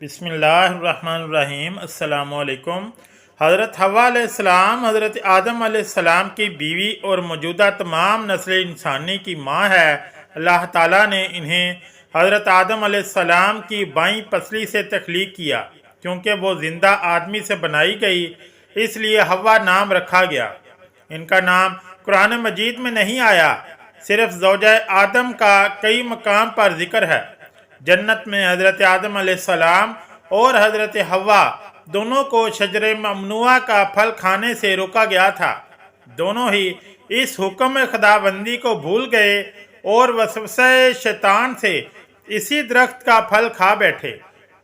बिस्मिल्लाहिर्रहमानिर्रहीम। अस्सलामुअलैकुम। हज़रत हव्वा अलैहिस्सलाम हज़रत आदम अलैहिस्सलाम की बीवी और मौजूदा तमाम नस्ल इंसानी की माँ है। अल्लाह ताला ने इन्हें हज़रत आदम अलैहिस्सलाम की बाईं पसली से तख्लीक किया। क्योंकि वो ज़िंदा आदमी से बनाई गई, इसलिए हव्वा नाम रखा गया। इनका नाम कुरान मजीद में नहीं आया, सिर्फ ज़ौजा आदम का कई मकाम पर जिक्र है। जन्नत में हज़रत आदम अलैहिस्सलाम और हज़रत हव्वा दोनों को शजर ममनुआ का फल खाने से रोका गया था। दोनों ही इस हुक्म खुदाबंदी को भूल गए और वसवसे शैतान से इसी दरख्त का फल खा बैठे।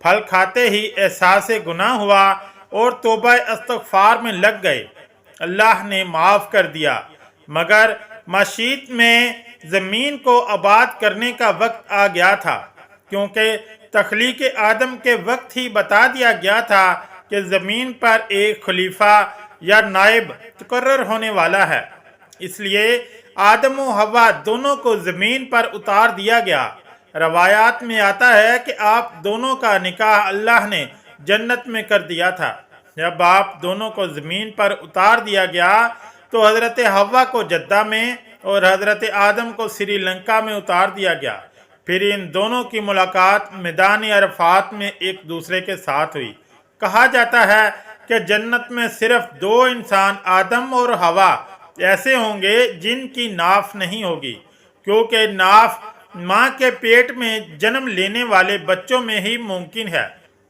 फल खाते ही एहसास गुनाह हुआ और तौबा इस्तग़फ़ार में लग गए। अल्लाह ने माफ़ कर दिया, मगर मशीत में ज़मीन को आबाद करने का वक्त आ गया था, क्योंकि तख्लीक आदम के वक्त ही बता दिया गया था कि ज़मीन पर एक खलीफा या नायब मुकर्रर होने वाला है। इसलिए आदम और हव्वा दोनों को ज़मीन पर उतार दिया गया। रवायात में आता है कि आप दोनों का निकाह अल्लाह ने जन्नत में कर दिया था। जब आप दोनों को ज़मीन पर उतार दिया गया तो हज़रत हव्वा को जद्दा में और हज़रत आदम को श्रीलंका में उतार दिया गया। फिर इन दोनों की मुलाकात मैदान अरफात में एक दूसरे के साथ हुई। कहा जाता है कि जन्नत में सिर्फ दो इंसान आदम और हवा ऐसे होंगे जिनकी नाफ नहीं होगी, क्योंकि नाफ माँ के पेट में जन्म लेने वाले बच्चों में ही मुमकिन है।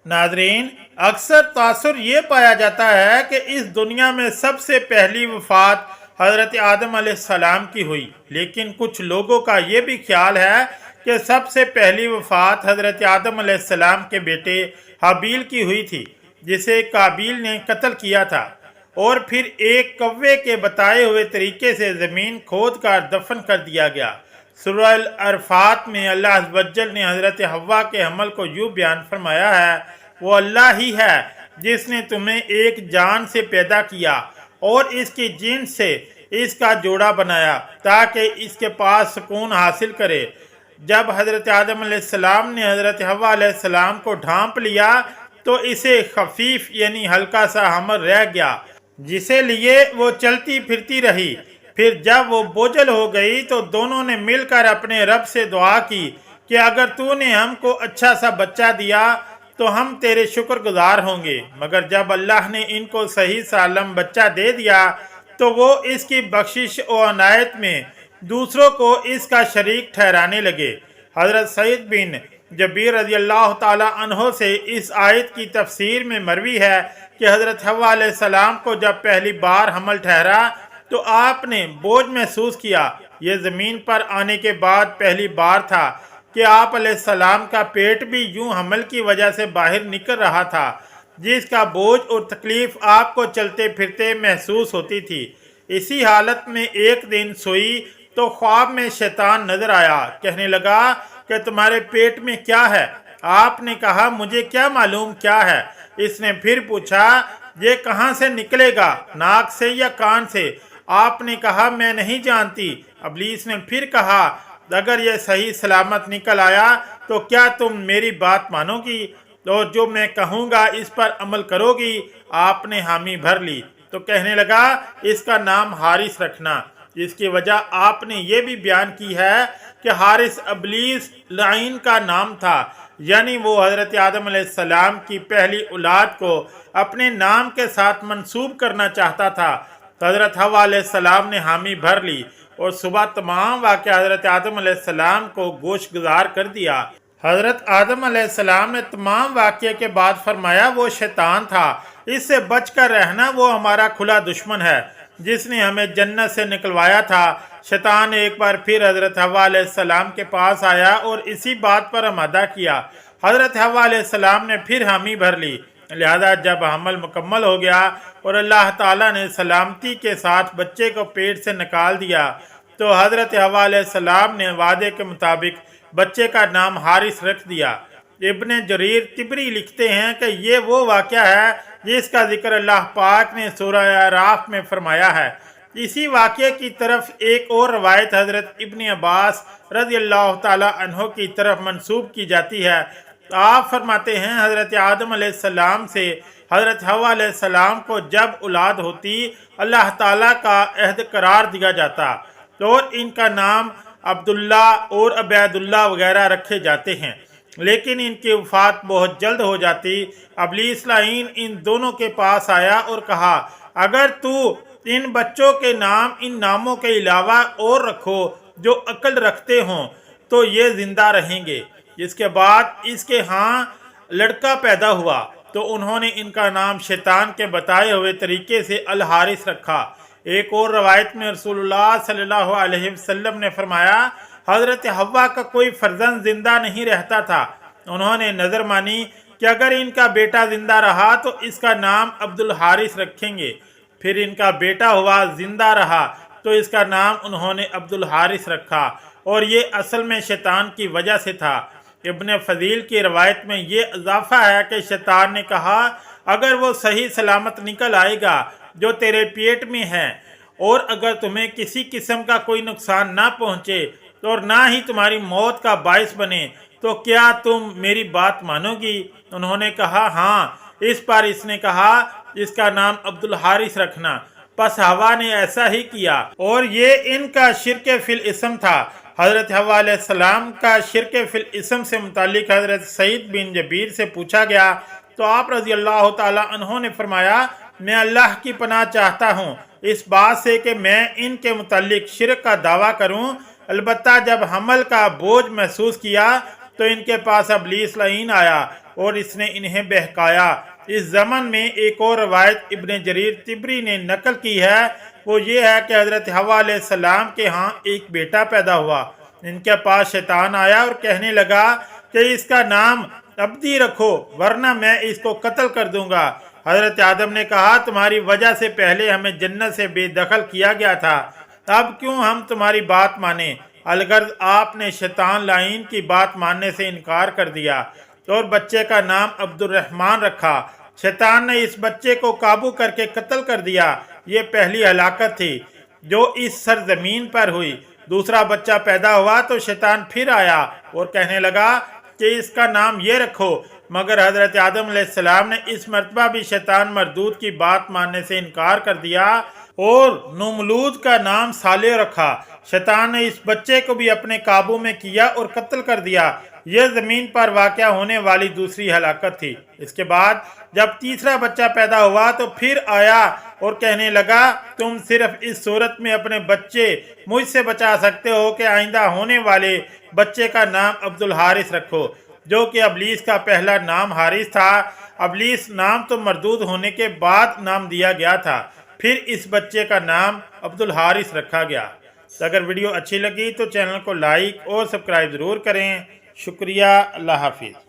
नाज़रीन, अक्सर तासुर ये पाया जाता है कि इस दुनिया में सबसे पहली वफ़ात हज़रत आदम अलैहिस्सलाम की हुई, लेकिन कुछ लोगों का ये भी ख्याल है कि सबसे पहली वफ़ात हज़रत आदम अलैहिस्सलाम के बेटे हाबील की हुई थी, जिसे काबील ने कत्ल किया था और फिर एक कौवे के बताए हुए तरीके से ज़मीन खोद कर दफन कर दिया गया। सूरह अरफात में अल्लाह अज़्ज़ व जल ने हज़रत हव्वा के हमल को यूँ बयान फरमाया है, वो अल्लाह ही है जिसने तुम्हें एक जान से पैदा किया और इसकी जीन्स से इसका जोड़ा बनाया ताकि इसके पास सुकून हासिल करे। जब हज़रत आदम अलैहिस्सलाम ने हज़रत हव्वा अलैहिस्सलाम को ढांप लिया तो इसे खफीफ यानी हल्का सा हमल रह गया, जिसे लिए वो चलती फिरती रही। फिर जब वो बोझल हो गई तो दोनों ने मिलकर अपने रब से दुआ की कि अगर तूने हमको अच्छा सा बच्चा दिया तो हम तेरे शुक्रगुजार होंगे। मगर जब अल्लाह ने इनको सही सालम बच्चा दे दिया तो वो इसकी बख्शिश और अनायत में दूसरों को इसका शरीक ठहराने लगे। हज़रत सईद बिन जबीर रज़ी अल्लाह ताला अन्हो से इस आयत की तफसीर में मरवी है कि हज़रत हव्वा अलैहिस्सलाम को जब पहली बार हमल ठहरा तो आपने बोझ महसूस किया। ये ज़मीन पर आने के बाद पहली बार था कि आप अलैहिस्सलाम का पेट भी यूं हमल की वजह से बाहर निकल रहा था, जिसका बोझ और तकलीफ़ आपको चलते फिरते महसूस होती थी। इसी हालत में एक दिन सोई तो ख्वाब में शैतान नजर आया। कहने लगा कि तुम्हारे पेट में क्या है? आपने कहा मुझे क्या मालूम क्या है। इसने फिर पूछा ये कहाँ से निकलेगा, नाक से या कान से? आपने कहा मैं नहीं जानती। इब्लीस ने फिर कहा अगर यह सही सलामत निकल आया तो क्या तुम मेरी बात मानोगी और जो मैं कहूँगा इस पर अमल करोगी? आपने हामी भर ली तो कहने लगा इसका नाम हारिस रखना। इसकी वजह आपने ये भी बयान की है कि हारिस इब्लीस लाइन का नाम था, यानी वो हज़रत आदम अलैहिस्सलाम की पहली औलाद को अपने नाम के साथ मंसूब करना चाहता था। हज़रत हव्वा अलैहिस्सलाम ने हामी भर ली और सुबह तमाम वाक़या हज़रत आदम अलैहिस्सलाम को गोशगुजार कर दिया। हज़रत आदम अलैहिस्सलाम ने तमाम वाक़ये के बाद फरमाया वो शैतान था, इससे बचकर रहना, वो हमारा खुला दुश्मन है जिसने हमें जन्नत से निकलवाया था। शैतान एक बार फिर हज़रत हव्वा अलैहिस्सलाम के पास आया और इसी बात पर आमादा किया। हज़रत हव्वा अलैहिस्सलाम ने फिर हामी भर ली। लिहाजा जब हमल मुकम्मल हो गया और अल्लाह ताला ने सलामती के साथ बच्चे को पेट से निकाल दिया तो हज़रत हव्वा अलैहिस्सलाम ने वादे के मुताबिक बच्चे का नाम हारिस रख दिया। इब्न जरीर तिबरी लिखते हैं कि ये वो वाक़या है जिसका जिक्र अल्लाह पाक ने सूरह आराफ में फरमाया है। इसी वाक़ये की तरफ एक और रवायत हज़रत इब्न अब्बास रज़ी अल्लाह ताला अन्हो की तरफ मंसूब की जाती है आप फरमाते हैं हज़रत आदम अलैहिस्सलाम से हज़रत हव्वा अलैहिस्सलाम को जब औलाद होती अल्लाह ताला का अहद करार दिया जाता और इनका नाम अब्दुल्ला और अबैदुल्ला वगैरह रखे जाते हैं, लेकिन इनकी वफ़ात बहुत जल्द हो जाती। इब्लीस लाइन इन दोनों के पास आया और कहा, अगर तू इन बच्चों के नाम इन नामों के अलावा और रखो जो अक्ल रखते हों तो ये ज़िंदा रहेंगे। इसके बाद इसके यहाँ लड़का पैदा हुआ तो उन्होंने इनका नाम शैतान के बताए हुए तरीके से अल हारिस रखा। एक और रवायत में रसूलुल्लाह सल्लल्लाहु अलैहि वसल्लम ने फरमाया, हज़रत हव्वा का कोई फर्जंद जिंदा नहीं रहता था। उन्होंने नज़र मानी कि अगर इनका बेटा जिंदा रहा तो इसका नाम अब्दुल हारिस रखेंगे। फिर इनका बेटा हुआ, जिंदा रहा तो इसका नाम उन्होंने अब्दुल हारिस रखा, और ये असल में शैतान की वजह से था। इब्न फजील की रवायत में ये इजाफा है कि शैतान ने कहा, अगर वो सही सलामत निकल आएगा जो तेरे पेट में है और अगर तुम्हें किसी किस्म का कोई नुकसान ना पहुँचे और ना ही तुम्हारी मौत का बायस बने तो क्या तुम मेरी बात मानोगी? उन्होंने कहा, हाँ। इस पर इसने कहा, इसका नाम अब्दुल हारिस रखना। बस हवा ने ऐसा ही किया और ये इनका शिरक फिल इस्म था। हज़रत हव्वा अलैहिस्सलाम का शिरक फिल इस्म से मुतालिक हज़रत सईद बिन जबीर से पूछा गया तो आप रज़ी अल्लाह ताला अन्हु ने फरमाया, मैं अल्लाह की पनाह चाहता हूँ इस बात से कि मैं इनके मुतालिक शिरक का दावा करूँ। अलबत्ता जब हमल का बोझ महसूस किया तो इनके पास इब्लीस लाइन आया और इसने इन्हें बहकाया। इस ज़मन में एक और रवायत इब्न जरीर तिबरी ने नकल की है, वो ये है कि हज़रत हव्वा अलैहिस्सलाम के यहाँ एक बेटा पैदा हुआ। इनके पास शैतान आया और कहने लगा कि इसका नाम अब्दी रखो वरना मैं इसको कत्ल कर दूंगा। हज़रत आदम ने कहा, तुम्हारी वजह से पहले हमें जन्नत से बेदखल किया गया था, अब क्यों हम तुम्हारी बात माने? अलगर्ज आपने शैतान लाइन की बात मानने से इनकार कर दिया और बच्चे का नाम अब्दुर्रहमान रखा। शैतान ने इस बच्चे को काबू करके कत्ल कर दिया। ये पहली हलाकत थी जो इस सरजमीन पर हुई। दूसरा बच्चा पैदा हुआ तो शैतान फिर आया और कहने लगा कि इसका नाम ये रखो, मगर हज़रत आदम अलैहिस्सलाम ने इस मरतबा भी शैतान मरदूद की बात मानने से इनकार कर दिया और नमलूद का नाम साले रखा। शैतान ने इस बच्चे को भी अपने काबू में किया और कत्ल कर दिया। यह ज़मीन पर वाक़या होने वाली दूसरी हलाकत थी। इसके बाद जब तीसरा बच्चा पैदा हुआ तो फिर आया और कहने लगा, तुम सिर्फ इस सूरत में अपने बच्चे मुझसे बचा सकते हो कि आइंदा होने वाले बच्चे का नाम अब्दुल हारिस रखो, जो कि इब्लीस का पहला नाम हारिस था। इब्लीस नाम तो मरदूद होने के बाद नाम दिया गया था, फिर इस बच्चे का नाम अब्दुल हारिस रखा गया। तो अगर वीडियो अच्छी लगी तो चैनल को लाइक और सब्सक्राइब ज़रूर करें। शुक्रिया। अल्लाह हाफिज़।